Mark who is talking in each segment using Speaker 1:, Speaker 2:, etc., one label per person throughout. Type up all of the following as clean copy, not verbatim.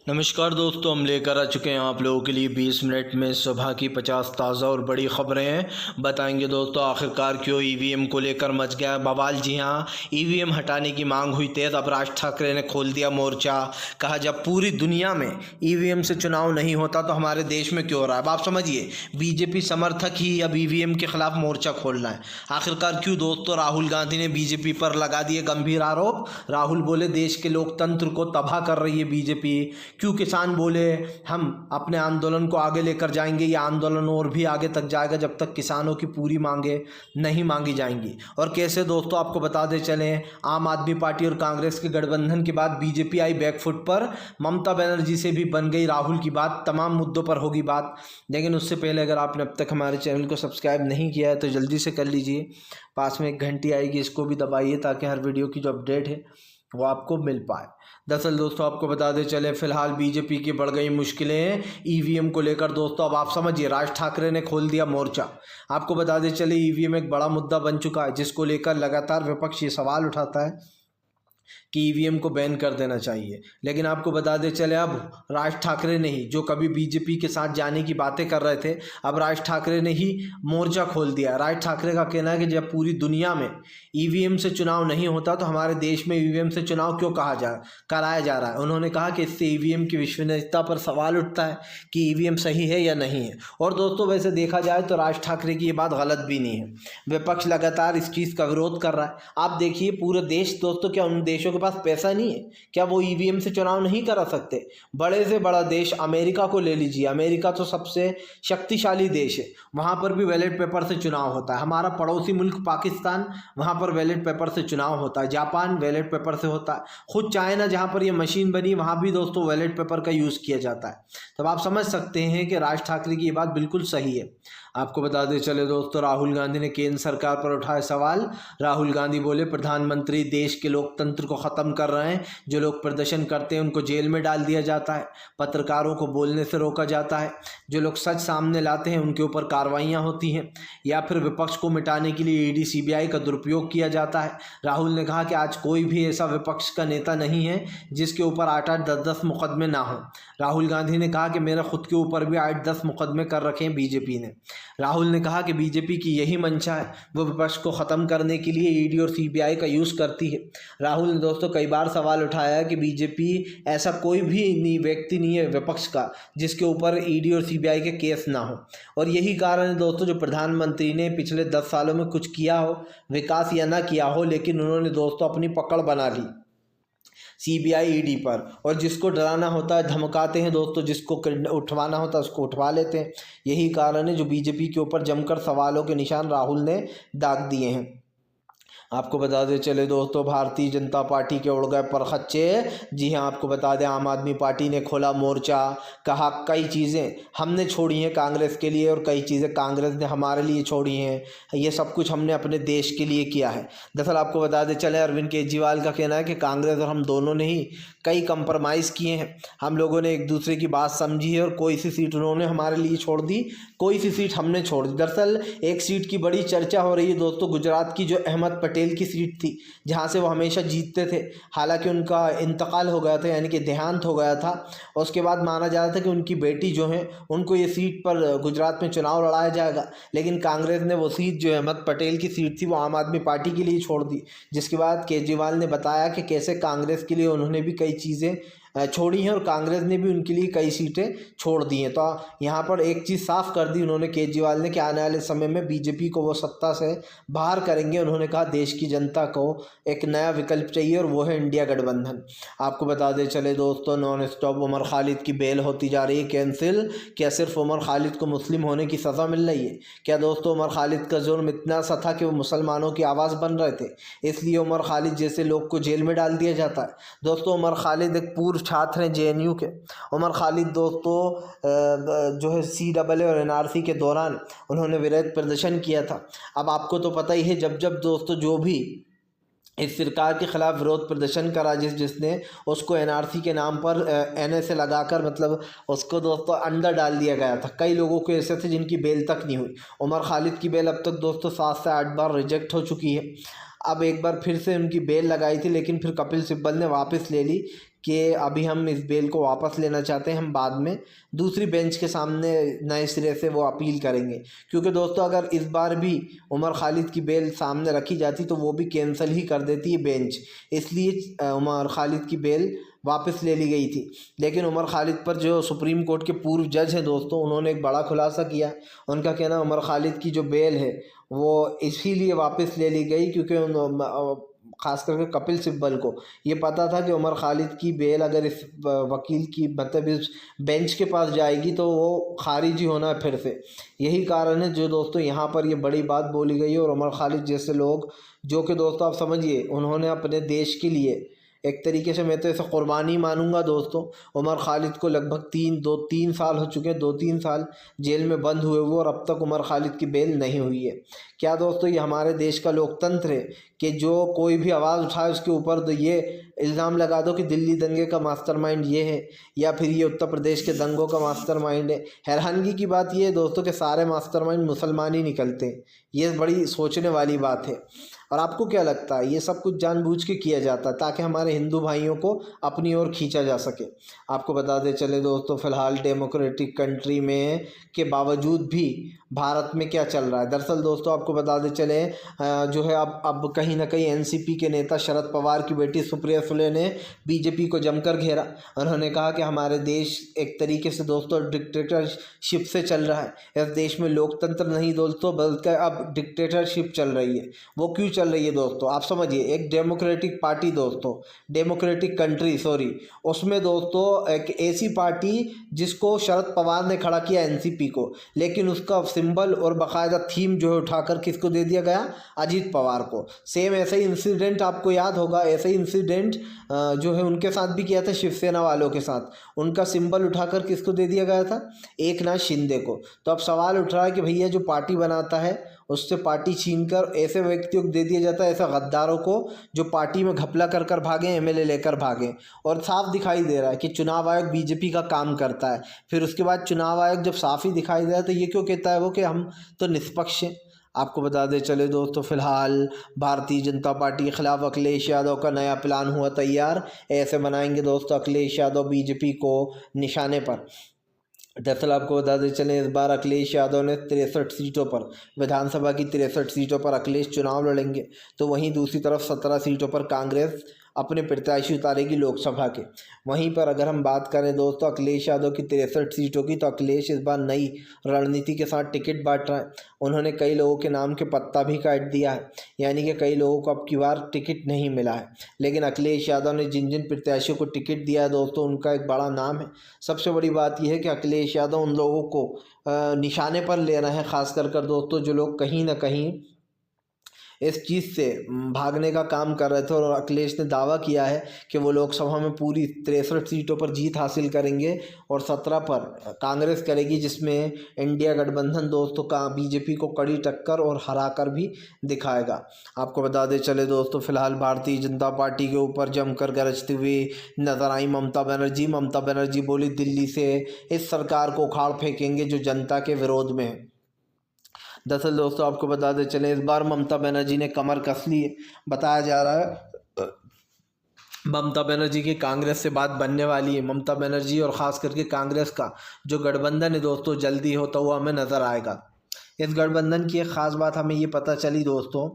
Speaker 1: नमस्कार दोस्तों, हम लेकर आ चुके हैं आप लोगों के लिए 20 मिनट में सुबह की 50 ताज़ा और बड़ी खबरें हैं। बताएंगे दोस्तों आखिरकार क्यों ईवीएम को लेकर मच गया बवाल। जी हाँ, ईवीएम हटाने की मांग हुई तेज। अब राज ठाकरे ने खोल दिया मोर्चा। कहा जब पूरी दुनिया में ईवीएम से चुनाव नहीं होता तो हमारे देश में क्यों हो रहा है। अब आप समझिए, बीजेपी समर्थक ही अब ईवीएम के खिलाफ मोर्चा खोलना है। आखिरकार क्यों दोस्तों? राहुल गांधी ने बीजेपी पर लगा दिए गंभीर आरोप। राहुल बोले देश के लोकतंत्र को तबाह कर रही है बीजेपी। क्यों किसान बोले हम अपने आंदोलन को आगे लेकर जाएंगे, ये आंदोलन और भी आगे तक जाएगा जब तक किसानों की पूरी मांगे नहीं मांगी जाएंगी। और कैसे दोस्तों आपको बता दे चलें, आम आदमी पार्टी और कांग्रेस के गठबंधन के बाद बीजेपी आई बैकफुट पर। ममता बनर्जी से भी बन गई राहुल की बात। तमाम मुद्दों पर होगी बात, लेकिन उससे पहले अगर आपने अब तक हमारे चैनल को सब्सक्राइब नहीं किया है तो जल्दी से कर लीजिए। पास में एक घंटी आएगी, इसको भी दबाइए ताकि हर वीडियो की जो अपडेट है वो आपको मिल पाए। दरअसल दोस्तों आपको बता दें चले, फिलहाल बीजेपी की बढ़ गई मुश्किलें ईवीएम को लेकर। दोस्तों अब आप समझिए, राज ठाकरे ने खोल दिया मोर्चा। आपको बता दें चले, ईवीएम एक बड़ा मुद्दा बन चुका है जिसको लेकर लगातार विपक्ष ये सवाल उठाता है कि ईवीएम को बैन कर देना चाहिए। लेकिन आपको बता दें चले, अब राज ठाकरे ने ही, जो कभी बीजेपी के साथ जाने की बातें कर रहे थे, अब राज ठाकरे ने ही मोर्चा खोल दिया। राज ठाकरे का कहना है कि जब पूरी दुनिया में ईवीएम से चुनाव नहीं होता तो हमारे देश में ईवीएम से चुनाव क्यों कराया जा रहा है। उन्होंने कहा कि इससे ईवीएम की विश्वसनीयता पर सवाल उठता है कि ईवीएम सही है या नहीं है। और दोस्तों वैसे देखा जाए तो राज ठाकरे की ये बात गलत भी नहीं है। विपक्ष लगातार इस चीज़ का विरोध कर रहा है। आप देखिए, पूरे देश दोस्तों, क्या उन देशों के पास पैसा नहीं है? क्या वो ईवीएम से चुनाव नहीं करा सकते? बड़े से बड़ा देश अमेरिका को ले लीजिए। अमेरिका तो सबसे शक्तिशाली देश है, वहाँ पर भी बैलेट पेपर से चुनाव होता है। हमारा पड़ोसी मुल्क पाकिस्तान, वहाँ पर बैलेट पेपर से चुनाव होता है। जापान बैलेट पेपर से होता है। खुद चाइना जहाँ पर ये मशीन बनी वहाँ भी दोस्तों बैलेट पेपर का यूज़ किया जाता है। तब आप समझ सकते हैं कि राज ठाकरे की ये बात बिल्कुल सही है। आपको बता दें चले दोस्तों, राहुल गांधी ने केंद्र सरकार पर उठाए सवाल। राहुल गांधी बोले प्रधानमंत्री देश के लोकतंत्र को ख़त्म कर रहे हैं। जो लोग प्रदर्शन करते हैं उनको जेल में डाल दिया जाता है, पत्रकारों को बोलने से रोका जाता है, जो लोग सच सामने लाते हैं उनके ऊपर कार्रवाइयाँ होती हैं, या फिर विपक्ष को मिटाने के लिए ईडी सीबीआई का दुरुपयोग किया जाता है। राहुल ने कहा कि आज कोई भी ऐसा विपक्ष का नेता नहीं है जिसके ऊपर 8-8, 10-10 मुकदमे ना हो। राहुल गांधी ने कहा कि मेरे खुद के ऊपर भी 8-10 मुकदमे कर रखे हैं बीजेपी ने। राहुल ने कहा कि बीजेपी की यही मंशा है, वो विपक्ष को ख़त्म करने के लिए ईडी और सीबीआई का यूज़ करती है। राहुल ने दोस्तों कई बार सवाल उठाया है कि बीजेपी ऐसा कोई भी व्यक्ति नहीं है विपक्ष का जिसके ऊपर ईडी और सीबीआई के केस ना हो। और यही कारण है दोस्तों, जो प्रधानमंत्री ने पिछले 10 सालों में कुछ किया हो, विकास या ना किया हो, लेकिन उन्होंने दोस्तों अपनी पकड़ बना ली सीबीआई ईडी पर। और जिसको डराना होता है धमकाते हैं दोस्तों, जिसको उठवाना होता है उसको उठवा लेते हैं। यही कारण है जो बीजेपी के ऊपर जमकर सवालों के निशान राहुल ने दाग दिए हैं। आपको बता दें चले दोस्तों, भारतीय जनता पार्टी के उड़ गए परखच्चे। जी हाँ, आपको बता दें आम आदमी पार्टी ने खोला मोर्चा। कहा कई चीज़ें हमने छोड़ी हैं कांग्रेस के लिए और कई चीज़ें कांग्रेस ने हमारे लिए छोड़ी हैं। ये सब कुछ हमने अपने देश के लिए किया है। दरअसल आपको बता दें चले, अरविंद केजरीवाल का कहना है कि कांग्रेस और हम दोनों ने ही कई कंप्रोमाइज़ किए हैं। हम लोगों ने एक दूसरे की बात समझी है और कोई सी सीट उन्होंने हमारे लिए छोड़ दी, कोई सी सीट हमने छोड़ दी। दरअसल एक सीट की बड़ी चर्चा हो रही है दोस्तों, गुजरात की, जो अहमद पटेल की सीट थी जहां से वो हमेशा जीतते थे। हालांकि उनका इंतकाल हो गया था, यानी कि देहांत हो गया था। उसके बाद माना जा रहा था कि उनकी बेटी जो है उनको ये सीट पर गुजरात में चुनाव लड़ाया जाएगा, लेकिन कांग्रेस ने वो सीट जो अहमद पटेल की सीट थी वो आम आदमी पार्टी के लिए छोड़ दी। जिसके बाद केजरीवाल ने बताया कि कैसे कांग्रेस के लिए उन्होंने भी कई चीज़ें छोड़ी हैं और कांग्रेस ने भी उनके लिए कई सीटें छोड़ दी हैं। तो यहाँ पर एक चीज़ साफ कर दी उन्होंने केजरीवाल ने कि आने वाले समय में बीजेपी को वो सत्ता से बाहर करेंगे। उन्होंने कहा देश की जनता को एक नया विकल्प चाहिए और वो है इंडिया गठबंधन। आपको बता दें चले दोस्तों, नॉन स्टॉप उमर खालिद की बेल होती जा रही है कैंसिल। क्या सिर्फ उमर खालिद को मुस्लिम होने की सज़ा मिल रही है? क्या दोस्तों उमर खालिद का जुर्म इतना सा था कि वो मुसलमानों की आवाज़ बन रहे थे, इसलिए उमर खालिद जैसे लोग को जेल में डाल दिया जाता है? दोस्तों उमर खालिद एक पूर्व छात्र हैं जेएनयू के। उमर खालिद दोस्तों जो है CAA और NRC के दौरान उन्होंने विरोध प्रदर्शन किया था। अब आपको तो पता ही है, जब जब दोस्तों जो भी इस सरकार के ख़िलाफ़ विरोध प्रदर्शन करा, जिसने उसको NRC के नाम पर NA से लगाकर मतलब उसको दोस्तों अंदर डाल दिया गया था। कई लोगों को ऐसे थे जिनकी बेल तक नहीं हुई। उमर खालिद की बेल अब तक दोस्तों 7 से 8 बार रिजेक्ट हो चुकी है। अब एक बार फिर से उनकी बेल लगाई थी, लेकिन फिर कपिल सिब्बल ने वापस ले ली। कि अभी हम इस बेल को वापस लेना चाहते हैं, हम बाद में दूसरी बेंच के सामने नए सिरे से वो अपील करेंगे। क्योंकि दोस्तों अगर इस बार भी उमर खालिद की बेल सामने रखी जाती तो वो भी कैंसिल ही कर देती है बेंच, इसलिए उमर खालिद की बेल वापस ले ली गई थी। लेकिन उमर खालिद पर जो सुप्रीम कोर्ट के पूर्व जज हैं दोस्तों, उन्होंने एक बड़ा खुलासा किया। उनका कहना उमर खालिद की जो बेल है वो इसीलिए वापस ले ली गई क्योंकि ख़ास करके कपिल सिब्बल को ये पता था कि उमर खालिद की बेल अगर इस वकील की मतलब इस बेंच के पास जाएगी तो वो खारिज ही होना है फिर से। यही कारण है जो दोस्तों यहाँ पर ये बड़ी बात बोली गई है। और उमर खालिद जैसे लोग जो कि दोस्तों आप समझिए उन्होंने अपने देश के लिए एक तरीके से मैं तो ऐसा क़ुरबानी मानूंगा दोस्तों। उमर खालिद को लगभग 3 साल हो चुके हैं, 2-3 साल जेल में बंद हुए और अब तक उमर खालिद की बेल नहीं हुई है। क्या दोस्तों ये हमारे देश का लोकतंत्र है कि जो कोई भी आवाज़ उठाए उसके ऊपर तो ये इल्ज़ाम लगा दो कि दिल्ली दंगे का मास्टरमाइंड ये है या फिर ये उत्तर प्रदेश के दंगों का मास्टरमाइंड है। हैरानगी की बात ये है दोस्तों कि सारे मास्टरमाइंड मुसलमान ही निकलते हैं। ये बड़ी सोचने वाली बात है। और आपको क्या लगता है ये सब कुछ जानबूझ के किया जाता है ताकि हमारे हिंदू भाइयों को अपनी ओर खींचा जा सके? आपको बताते चले दोस्तों फ़िलहाल डेमोक्रेटिक कंट्री में के बावजूद भी भारत में क्या चल रहा है। दरअसल दोस्तों आपको बताते चले जो है अब कहीं ना कहीं एनसीपी के नेता शरद पवार की बेटी सुप्रिया सुले ने बीजेपी को जमकर घेरा। उन्होंने कहा कि हमारे देश एक तरीके से दोस्तों डिक्टेटरशिप से चल रहा है। इस देश में लोकतंत्र नहीं दोस्तों बल्कि अब डिक्टेटरशिप चल रही है। वो क्यों चल रही है दोस्तों आप समझिए। एक डेमोक्रेटिक पार्टी दोस्तों, डेमोक्रेटिक कंट्री उसमें दोस्तों एक ऐसी पार्टी जिसको शरद पवार ने खड़ा किया एनसीपी को, लेकिन उसका सिंबल और बाकायदा थीम जो है उठाकर किसको दे दिया गया? अजीत पवार को। सेम ऐसा ही इंसिडेंट आपको याद होगा, ऐसा ही इंसिडेंट जो है उनके साथ भी किया था शिवसेना वालों के साथ। उनका सिंबल उठाकर किसको दे दिया गया था? एकनाथ शिंदे को। तो अब सवाल उठ रहा है कि भैया जो पार्टी बनाता है उससे पार्टी छीनकर ऐसे व्यक्तियों को दे दिया जाता है, ऐसे गद्दारों को जो पार्टी में घपला कर कर भागे, एमएलए लेकर भागे। और साफ दिखाई दे रहा है कि चुनाव आयोग बीजेपी का काम करता है। फिर उसके बाद चुनाव आयोग जब साफ ही दिखाई दे रहा है तो ये क्यों कहता है वो कि हम तो निष्पक्ष हैं। आपको बता दें चले दोस्तों फ़िलहाल भारतीय जनता पार्टी के खिलाफ अखिलेश यादव का नया प्लान हुआ तैयार। ऐसे बनाएंगे दोस्तों अखिलेश यादव बीजेपी को निशाने पर। दरअसल आपको बता दें चलें इस बार अखिलेश यादव ने 63 सीटों पर, विधानसभा की 63 सीटों पर अखिलेश चुनाव लड़ेंगे। तो वहीं दूसरी तरफ 17 सीटों पर कांग्रेस अपने प्रत्याशी उतारेगी लोकसभा के। वहीं पर अगर हम बात करें दोस्तों अखिलेश यादव की 63 सीटों की, तो अखिलेश इस बार नई रणनीति के साथ टिकट बांट रहा है। उन्होंने कई लोगों के नाम के पत्ता भी काट दिया है, यानी कि कई लोगों को अब की बार टिकट नहीं मिला है। लेकिन अखिलेश यादव ने जिन जिन प्रत्याशियों को टिकट दिया है दोस्तों उनका एक बड़ा नाम है। सबसे बड़ी बात यह है कि अखिलेश यादव उन लोगों को निशाने पर ले रहे हैं, खास कर दोस्तों जो लोग कहीं ना कहीं इस चीज़ से भागने का काम कर रहे थे। और अखिलेश ने दावा किया है कि वो लोकसभा में पूरी 63 सीटों पर जीत हासिल करेंगे और 17 पर कांग्रेस करेगी, जिसमें इंडिया गठबंधन दोस्तों का बीजेपी को कड़ी टक्कर और हरा कर भी दिखाएगा। आपको बता दें चले दोस्तों फ़िलहाल भारतीय जनता पार्टी के ऊपर जमकर गरजती हुई नजर आई ममता बनर्जी। ममता बनर्जी बोली दिल्ली से इस सरकार को उखाड़ फेंकेंगे जो जनता के विरोध में है। दरअसल दोस्तों आपको बता दें चले इस बार ममता बनर्जी ने कमर कस ली है। बताया जा रहा है ममता बनर्जी की कांग्रेस से बात बनने वाली है। ममता बनर्जी और ख़ास करके कांग्रेस का जो गठबंधन है दोस्तों जल्दी होता हुआ हमें नज़र आएगा। इस गठबंधन की एक ख़ास बात हमें ये पता चली दोस्तों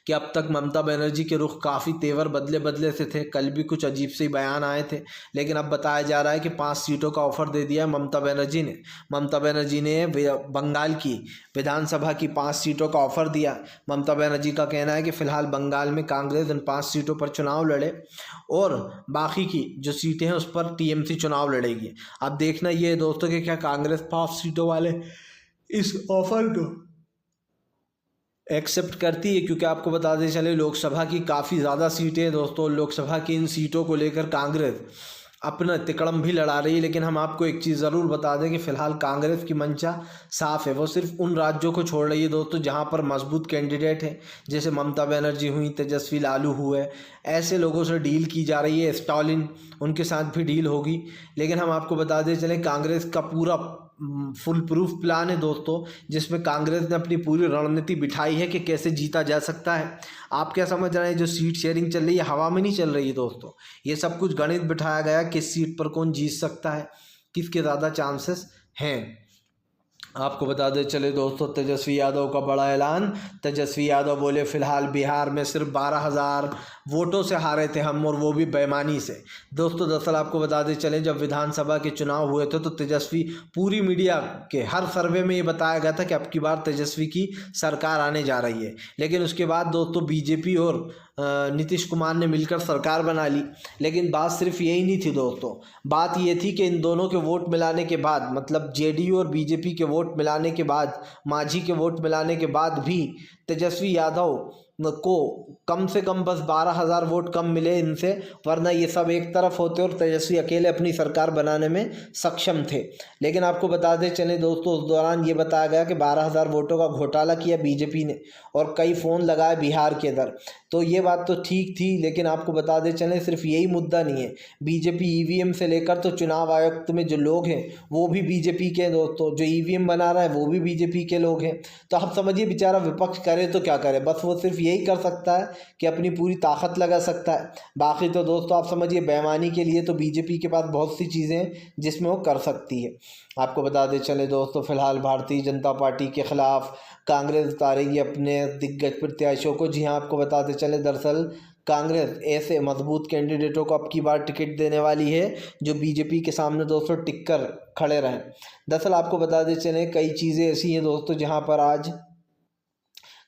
Speaker 1: कि अब तक ममता बनर्जी के रुख काफ़ी तेवर बदले बदले से थे। कल भी कुछ अजीब से बयान आए थे, लेकिन अब बताया जा रहा है कि 5 सीटों का ऑफ़र दे दिया ममता बनर्जी ने। ममता बनर्जी ने बंगाल की विधानसभा की 5 सीटों का ऑफ़र दिया। ममता बनर्जी का कहना है कि फ़िलहाल बंगाल में कांग्रेस इन 5 सीटों पर चुनाव लड़े और बाकी की जो सीटें हैं उस पर टीएमसी चुनाव लड़ेगी। अब देखना ये है दोस्तों कि क्या कांग्रेस 5 सीटों वाले इस ऑफ़र को एक्सेप्ट करती है, क्योंकि आपको बताते चले लोकसभा की काफ़ी ज़्यादा सीटें हैं दोस्तों। लोकसभा की इन सीटों को लेकर कांग्रेस अपना तिकड़म भी लड़ा रही है। लेकिन हम आपको एक चीज़ ज़रूर बता दें कि फ़िलहाल कांग्रेस की मंशा साफ़ है। वो सिर्फ उन राज्यों को छोड़ रही है दोस्तों जहां पर मजबूत कैंडिडेट हैं, जैसे ममता बनर्जी हुई, तेजस्वी लालू हुए, ऐसे लोगों से डील की जा रही है। स्टालिन उनके साथ भी डील होगी। लेकिन हम आपको बता दें चलें कांग्रेस का पूरा फुल प्रूफ प्लान है दोस्तों, जिसमें कांग्रेस ने अपनी पूरी रणनीति बिठाई है कि कैसे जीता जा सकता है। आप क्या समझ रहे हैं, जो सीट शेयरिंग चल रही है हवा में नहीं चल रही है दोस्तों, ये सब कुछ गणित बिठाया गया किस सीट पर कौन जीत सकता है, किसके ज़्यादा चांसेस हैं। आपको बता दें चले दोस्तों, तेजस्वी यादव का बड़ा ऐलान। तेजस्वी यादव बोले फिलहाल बिहार में सिर्फ 12,000 वोटों से हारे थे हम, और वो भी बेईमानी से। दोस्तों दरअसल आपको बता दें चले, जब विधानसभा के चुनाव हुए थे तो तेजस्वी, पूरी मीडिया के हर सर्वे में ये बताया गया था कि अब की बार तेजस्वी की सरकार आने जा रही है। लेकिन उसके बाद दोस्तों बीजेपी और नीतीश कुमार ने मिलकर सरकार बना ली। लेकिन बात सिर्फ यही नहीं थी दोस्तों, बात ये थी कि इन दोनों के वोट मिलाने के बाद, मतलब जेडीयू और बीजेपी के वोट मिलाने के बाद, मांझी के वोट मिलाने के बाद भी तेजस्वी यादव को कम से कम बस 12,000 वोट कम मिले इनसे, वरना ये सब एक तरफ होते और तेजस्वी अकेले अपनी सरकार बनाने में सक्षम थे। लेकिन आपको बता दें चले दोस्तों, उस दौरान ये बताया गया कि 12,000 वोटों का घोटाला किया बीजेपी ने और कई फ़ोन लगाए बिहार के अंदर। तो ये बात तो ठीक थी, लेकिन आपको बता दें चले सिर्फ यही मुद्दा नहीं है, बीजेपी ईवीएम से लेकर तो चुनाव आयुक्त में जो लोग हैं वो भी बीजेपी के हैं दोस्तों, जो ईवीएम बना रहा है वो भी बीजेपी के लोग हैं। तो आप समझिए बेचारा विपक्ष करे तो क्या करे, बस वो सिर्फ यही कर सकता है कि अपनी पूरी ताकत लगा सकता है। बाकी तो दोस्तों आप समझिए बेईमानी के लिए तो बीजेपी के पास बहुत सी चीज़ें हैं जिसमें वो कर सकती है। आपको बता दें चले दोस्तों, फिलहाल भारतीय जनता पार्टी के खिलाफ कांग्रेस उतारेगी अपने दिग्गज प्रत्याशियों को। जी हाँ, आपको बताते चले दरअसल कांग्रेस ऐसे मजबूत कैंडिडेटों को अब की बार टिकट देने वाली है जो बीजेपी के सामने दोस्तों टिक कर खड़े रहें। दरअसल आपको बता दें चले कई चीज़ें ऐसी हैं दोस्तों जहां पर आज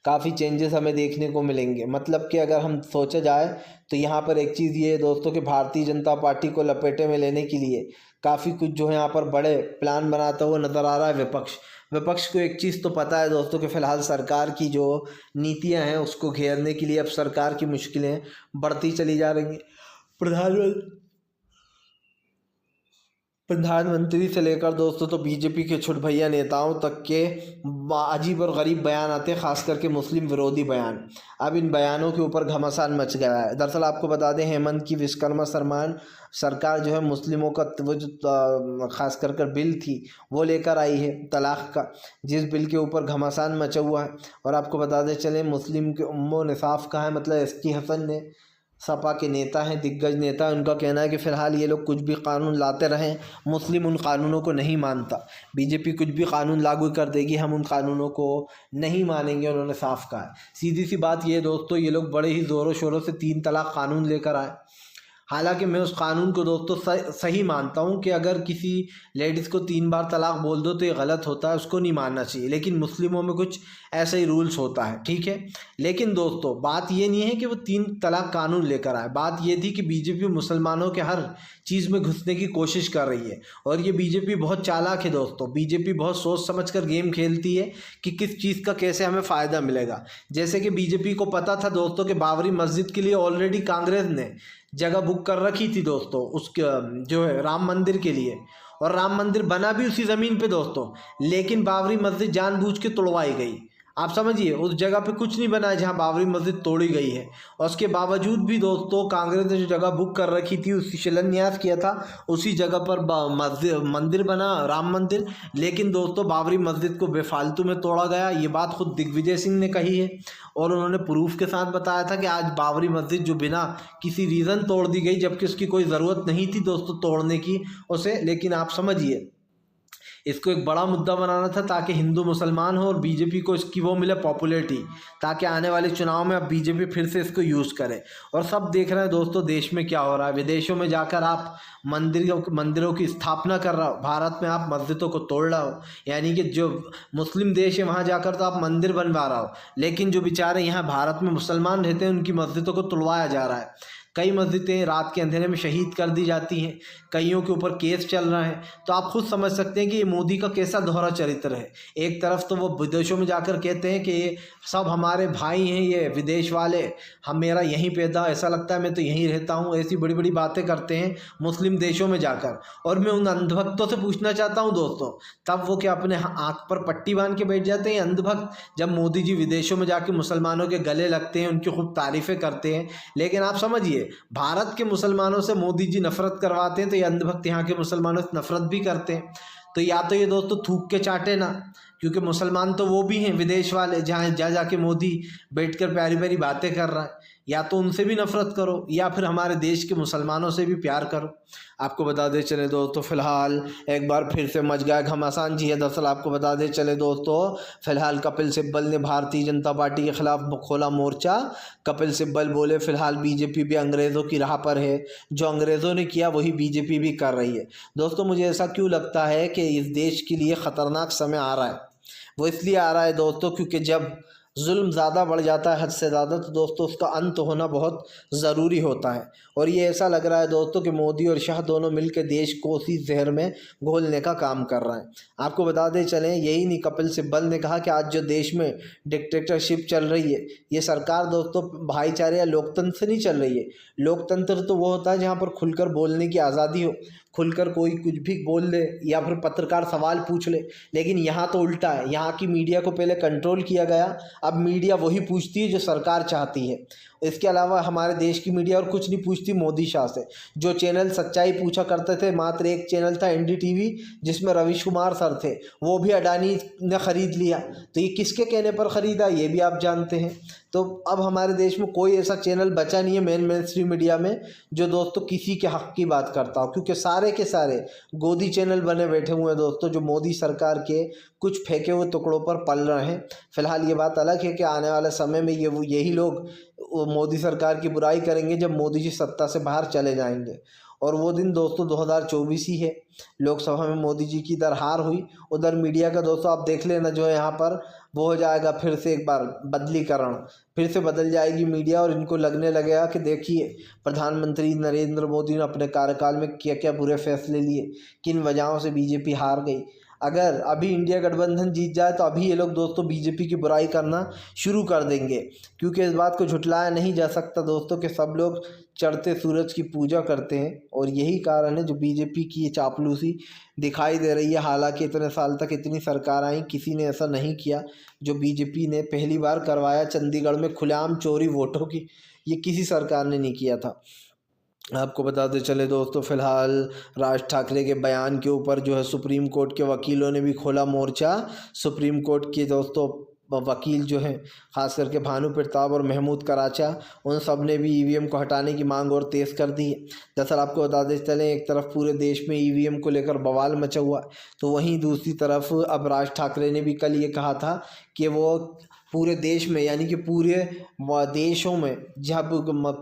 Speaker 1: काफ़ी चेंजेस हमें देखने को मिलेंगे। मतलब कि अगर हम सोचा जाए तो यहाँ पर एक चीज़ ये है दोस्तों कि भारतीय जनता पार्टी को लपेटे में लेने के लिए काफ़ी कुछ जो है यहाँ पर बड़े प्लान बनाता हुआ नज़र आ रहा है विपक्ष को एक चीज़ तो पता है दोस्तों कि फ़िलहाल सरकार की जो नीतियाँ हैं उसको घेरने के लिए अब सरकार की मुश्किलें बढ़ती चली जा रही हैं। प्रधानमंत्री से लेकर दोस्तों तो बीजेपी के छुट भैया नेताओं तक के अजीब और गरीब बयान आते हैं, खास करके मुस्लिम विरोधी बयान। अब इन बयानों के ऊपर घमासान मच गया है। दरअसल आपको बता दें हेमंत की विश्वकर्मा सम्मान सरकार जो है मुस्लिमों का वो जो खास कर बिल थी वो लेकर आई है तलाक़ का, जिस बिल के ऊपर घमासान मचा हुआ है। और आपको बता दें चले मुस्लिम के उम्मो निसाफ का है, मतलब एसटी हसन ने, सपा के नेता हैं, दिग्गज नेता, उनका कहना है कि फ़िलहाल ये लोग कुछ भी कानून लाते रहें, मुस्लिम उन कानूनों को नहीं मानता। बीजेपी कुछ भी कानून लागू कर देगी, हम उन कानूनों को नहीं मानेंगे, उन्होंने साफ कहा है। सीधी सी बात ये दोस्तों, ये लोग बड़े ही ज़ोरों शोरों से 3 तलाक कानून लेकर आए। हालांकि मैं उस कानून को दोस्तों सही मानता हूं कि अगर किसी लेडीज़ को 3 बार तलाक बोल दो तो ये गलत होता है, उसको नहीं मानना चाहिए। लेकिन मुस्लिमों में कुछ ऐसे ही रूल्स होता है, ठीक है। लेकिन दोस्तों बात ये नहीं है कि वो 3 तलाक कानून लेकर आए, बात ये थी कि बीजेपी मुसलमानों के हर चीज़ में घुसने की कोशिश कर रही है। और ये बीजेपी बहुत चालाक है दोस्तों, बीजेपी बहुत सोच समझ कर गेम खेलती है कि किस चीज़ का कैसे हमें फ़ायदा मिलेगा। जैसे कि बीजेपी को पता था दोस्तों कि बाबरी मस्जिद के लिए ऑलरेडी कांग्रेस ने जगह बुक कर रखी थी दोस्तों, उसके जो है राम मंदिर के लिए, और राम मंदिर बना भी उसी ज़मीन पे दोस्तों। लेकिन बाबरी मस्जिद जानबूझ के तोड़वाई गई। आप समझिए उस जगह पे कुछ नहीं बना है जहाँ बाबरी मस्जिद तोड़ी गई है। और उसके बावजूद भी दोस्तों कांग्रेस ने जो जगह बुक कर रखी थी, उसी शिलान्यास किया था, उसी जगह पर मंदिर बना, राम मंदिर। लेकिन दोस्तों बाबरी मस्जिद को बेफालतू में तोड़ा गया, ये बात खुद दिग्विजय सिंह ने कही है। और उन्होंने प्रूफ के साथ बताया था कि आज बाबरी मस्जिद जो बिना किसी रीज़न तोड़ दी गई, जबकि उसकी कोई ज़रूरत नहीं थी दोस्तों तोड़ने की उसे। लेकिन आप समझिए इसको एक बड़ा मुद्दा बनाना था ताकि हिंदू मुसलमान हो और बीजेपी को इसकी वो मिले पॉपुलैरिटी, ताकि आने वाले चुनाव में अब बीजेपी फिर से इसको यूज़ करे। और सब देख रहे हैं दोस्तों देश में क्या हो रहा है। विदेशों में जाकर आप मंदिरों की स्थापना कर रहा हो, भारत में आप मस्जिदों को तोड़ रहा हो। यानी कि जो मुस्लिम देश है वहाँ जाकर तो आप मंदिर बनवा रहा हो, लेकिन जो बेचारे यहाँ भारत में मुसलमान रहते हैं उनकी मस्जिदों को तोड़वाया जा रहा है। कई मस्जिदें रात के अंधेरे में शहीद कर दी जाती हैं, कईयों के ऊपर केस चल रहा है। तो आप खुद समझ सकते हैं कि ये मोदी का कैसा दोहरा चरित्र है। एक तरफ तो वो विदेशों में जाकर कहते हैं कि ये सब हमारे भाई हैं, ये विदेश वाले, हम मेरा यहीं पैदा, ऐसा लगता है मैं तो यहीं रहता हूँ, ऐसी बड़ी बड़ी बातें करते हैं मुस्लिम देशों में जाकर। और मैं उन अंधभक्तों से पूछना चाहता हूँ दोस्तों, तब वो क्या अपने आँख पर पट्टी बांध के बैठ जाते हैं अंधभक्त, जब मोदी जी विदेशों में जाके मुसलमानों के गले लगते हैं, उनकी खूब तारीफ़ें करते हैं। लेकिन आप समझिए भारत के मुसलमानों से मोदी जी नफरत करवाते हैं तो ये अंधभक्त यहाँ के मुसलमानों से नफरत भी करते हैं। तो या तो ये दोस्तों थूक के चाटे ना, क्योंकि मुसलमान तो वो भी हैं विदेश वाले, जहाँ जा जाके मोदी बैठकर प्यारी प्यारी बातें कर रहा है, या तो उनसे भी नफरत करो या फिर हमारे देश के मुसलमानों से भी प्यार करो। आपको बता दे चले दोस्तों, फिलहाल एक बार फिर से मच गया घमासान जी है। दरअसल आपको बता दे चले दोस्तों, फिलहाल कपिल सिब्बल ने भारतीय जनता पार्टी के खिलाफ खोला मोर्चा। कपिल सिब्बल बोले फिलहाल बीजेपी भी अंग्रेज़ों की राह पर है, जो अंग्रेज़ों ने किया वही बीजेपी भी कर रही है। दोस्तों मुझे ऐसा क्यों लगता है कि इस देश के लिए ख़तरनाक समय आ रहा है? वो इसलिए आ रहा है दोस्तों क्योंकि जब जुल्म ज़्यादा बढ़ जाता है हद से ज़्यादा, तो दोस्तों उसका अंत होना बहुत ज़रूरी होता है। और ये ऐसा लग रहा है दोस्तों कि मोदी और शाह दोनों मिलकर देश को उसी जहर में घोलने का काम कर रहे हैं। आपको बता दें चलें, यही नहीं, कपिल सिब्बल ने कहा कि आज जो देश में डिक्टेटरशिप चल रही है, ये सरकार दोस्तों भाईचारे या लोकतंत्र से नहीं चल रही है। लोकतंत्र तो वो होता है जहाँ पर खुलकर बोलने की आज़ादी हो, खुलकर कोई कुछ भी बोल ले या फिर पत्रकार सवाल पूछ ले। लेकिन यहाँ तो उल्टा है, यहाँ की मीडिया को पहले कंट्रोल किया गया, अब मीडिया वही पूछती है जो सरकार चाहती है। इसके अलावा हमारे देश की मीडिया और कुछ नहीं पूछती मोदी शाह से। जो चैनल सच्चाई पूछा करते थे, मात्र एक चैनल था NDTV, जिसमें रविश कुमार सर थे, वो भी अडानी ने ख़रीद लिया। तो ये किसके कहने पर ख़रीदा ये भी आप जानते हैं। तो अब हमारे देश में कोई ऐसा चैनल बचा नहीं है मेन स्ट्रीम मीडिया में जो दोस्तों किसी के हक़ की बात करता हो, क्योंकि सारे के सारे गोदी चैनल बने बैठे हुए हैं दोस्तों, जो मोदी सरकार के कुछ फेंके हुए टुकड़ों पर पल रहे हैं। फिलहाल ये बात अलग है कि आने वाले समय में यही लोग मोदी सरकार की बुराई करेंगे जब मोदी जी सत्ता से बाहर चले जाएंगे। और वो दिन दोस्तों 2024 ही है। लोकसभा में मोदी जी की इधर हार हुई, उधर मीडिया का दोस्तों आप देख लेना जो है यहाँ पर वो हो जाएगा फिर से एक बार बदलीकरण, फिर से बदल जाएगी मीडिया। और इनको लगने लगेगा कि देखिए प्रधानमंत्री नरेंद्र मोदी ने अपने कार्यकाल में क्या क्या बुरे फैसले लिए, किन वजहों से बीजेपी हार गई। अगर अभी इंडिया गठबंधन जीत जाए तो अभी ये लोग दोस्तों बीजेपी की बुराई करना शुरू कर देंगे, क्योंकि इस बात को झुटलाया नहीं जा सकता दोस्तों कि सब लोग चढ़ते सूरज की पूजा करते हैं। और यही कारण है जो बीजेपी की ये चापलूसी दिखाई दे रही है। हालांकि इतने साल तक इतनी सरकार आई, किसी ने ऐसा नहीं किया जो बीजेपी ने पहली बार करवाया चंडीगढ़ में खुलेआम चोरी वोटों की, ये किसी सरकार ने नहीं किया था। आपको बताते चले दोस्तों, फिलहाल राज ठाकरे के बयान के ऊपर जो है सुप्रीम कोर्ट के वकीलों ने भी खोला मोर्चा। सुप्रीम कोर्ट के दोस्तों वकील जो हैं, ख़ास करके भानु प्रताप और महमूद कराचा, उन सब ने भी EVM को हटाने की मांग और तेज़ कर दी है। दरअसल आपको बताते चलें, एक तरफ पूरे देश में EVM को लेकर बवाल मचा हुआ, तो वहीं दूसरी तरफ अब राज ठाकरे ने भी कल ये कहा था कि वो पूरे देश में, यानी कि पूरे देशों में, जब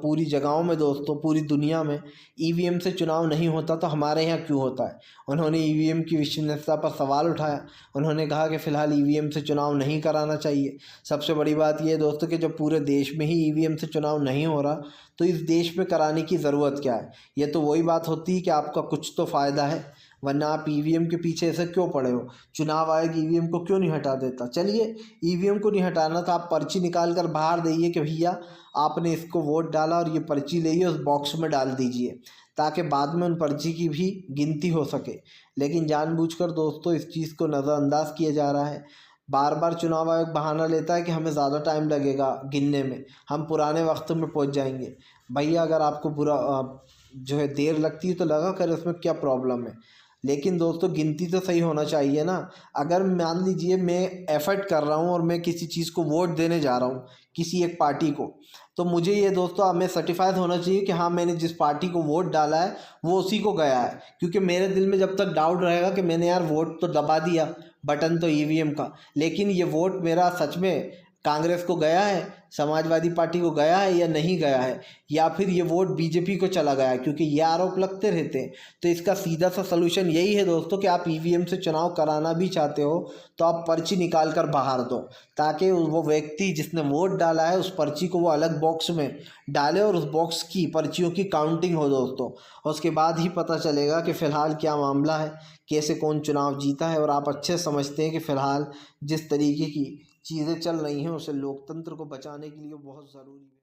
Speaker 1: पूरी जगहों में दोस्तों पूरी दुनिया में EVM से चुनाव नहीं होता तो हमारे यहाँ क्यों होता है। उन्होंने EVM की विश्वसनीयता पर सवाल उठाया। उन्होंने कहा कि फ़िलहाल EVM से चुनाव नहीं कराना चाहिए। सबसे बड़ी बात यह है दोस्तों कि जब पूरे देश में ही EVM से चुनाव नहीं हो रहा तो इस देश में कराने की ज़रूरत क्या है। ये तो वही बात होती है कि आपका कुछ तो फ़ायदा है, वरना आप EVM के पीछे ऐसे क्यों पड़े हो। चुनाव आयोग EVM को क्यों नहीं हटा देता। चलिए EVM को नहीं हटाना तो आप पर्ची निकाल कर बाहर दीजिए कि भैया आपने इसको वोट डाला और ये पर्ची ले उस बॉक्स में डाल दीजिए, ताकि बाद में उन पर्ची की भी गिनती हो सके। लेकिन जानबूझकर दोस्तों इस चीज़ को नज़रअंदाज किया जा रहा है। बार बार चुनाव आयोग बहाना लेता है कि हमें ज़्यादा टाइम लगेगा गिनने में, हम पुराने वक्त में पहुंच जाएंगे। भैया अगर आपको जो है देर लगती है तो लगा कर, इसमें क्या प्रॉब्लम है। लेकिन दोस्तों गिनती तो सही होना चाहिए ना। अगर मान लीजिए मैं एफर्ट कर रहा हूँ और मैं किसी चीज़ को वोट देने जा रहा हूँ, किसी एक पार्टी को, तो मुझे ये दोस्तों हमें सर्टिफाइड होना चाहिए कि हाँ मैंने जिस पार्टी को वोट डाला है वो उसी को गया है। क्योंकि मेरे दिल में जब तक डाउट रहेगा कि मैंने यार वोट तो दबा दिया बटन तो EVM का, लेकिन ये वोट मेरा सच में कांग्रेस को गया है, समाजवादी पार्टी को गया है या नहीं गया है, या फिर ये वोट बीजेपी को चला गया है, क्योंकि ये आरोप लगते रहते हैं। तो इसका सीधा सा सलूशन यही है दोस्तों कि आप EVM से चुनाव कराना भी चाहते हो तो आप पर्ची निकाल कर बाहर दो, ताकि वो व्यक्ति जिसने वोट डाला है उस पर्ची को वो अलग बॉक्स में डाले और उस बॉक्स की पर्चियों की काउंटिंग हो दोस्तों। और उसके बाद ही पता चलेगा कि फ़िलहाल क्या मामला है, कैसे कौन चुनाव जीता है। और आप अच्छे समझते हैं कि फ़िलहाल जिस तरीके की चीज़ें चल रही हैं उसे लोकतंत्र को बचाने के लिए बहुत ज़रूरी है।